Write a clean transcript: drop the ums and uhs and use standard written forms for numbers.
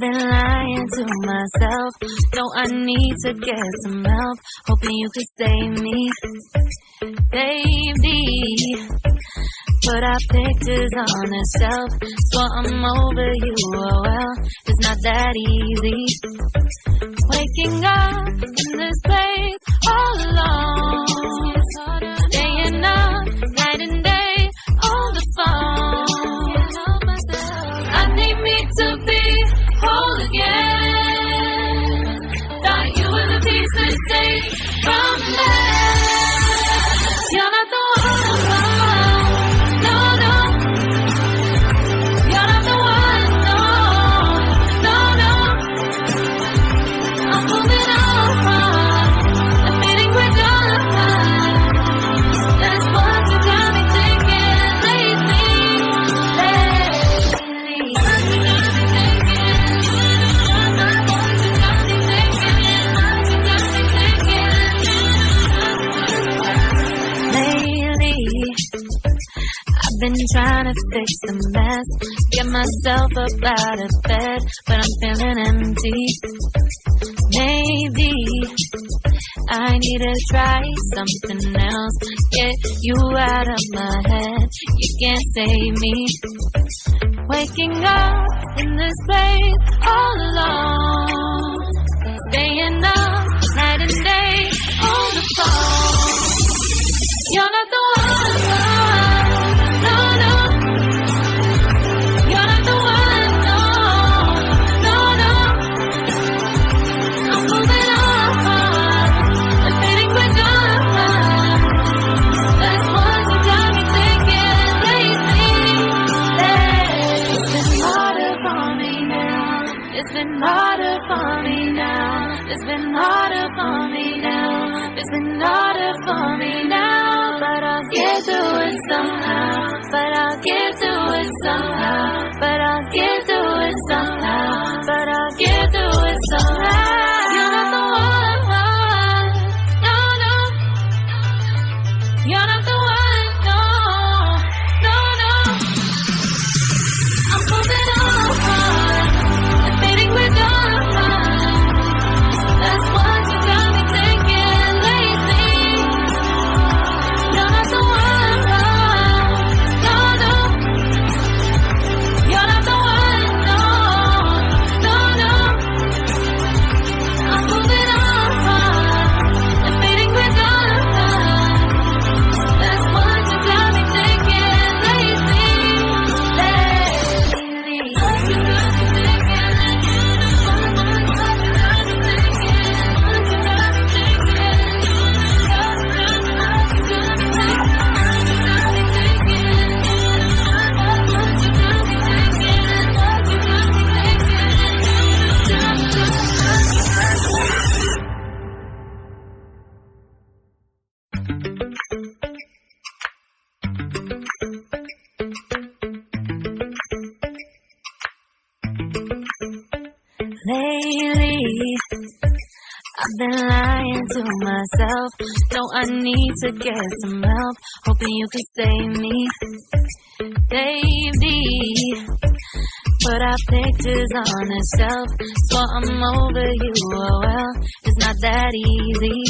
been lying to myself. No, I need to get some help. Hoping you could save me, baby. Put our pictures on the shelf, so I'm over you. Oh well, it's not that easy. Waking up in this place all alone, staying up night and day on the phone. I need me to be whole again. Thought you were the piece that saved from that. You're not the one. Been trying to fix the mess, get myself up out of bed, but I'm feeling empty. Maybe I need to try something else, get you out of my head. You can't save me. Waking up in this place all alone, staying up night and day on the phone. You're not the one. It's been harder for me now. It's been harder for me now. It's been harder for me now. But I'll get through it somehow. But I'll get through it somehow. But I'll get through it somehow. But I'll get through it somehow. You're not the one. No, no. You're not the one. No, no, no. I'm moving on. We're done. That's what you got me thinking lately. You're not the one. No, no. You're not the one. No, no, no. I'm moving on. Admitting we're done. That's what you got me thinking lately. Lately, I've been lying to myself. No, I need to get some help. Hoping you could save me, baby. Put our pictures on the shelf, so I'm over you. Oh well, it's not that easy.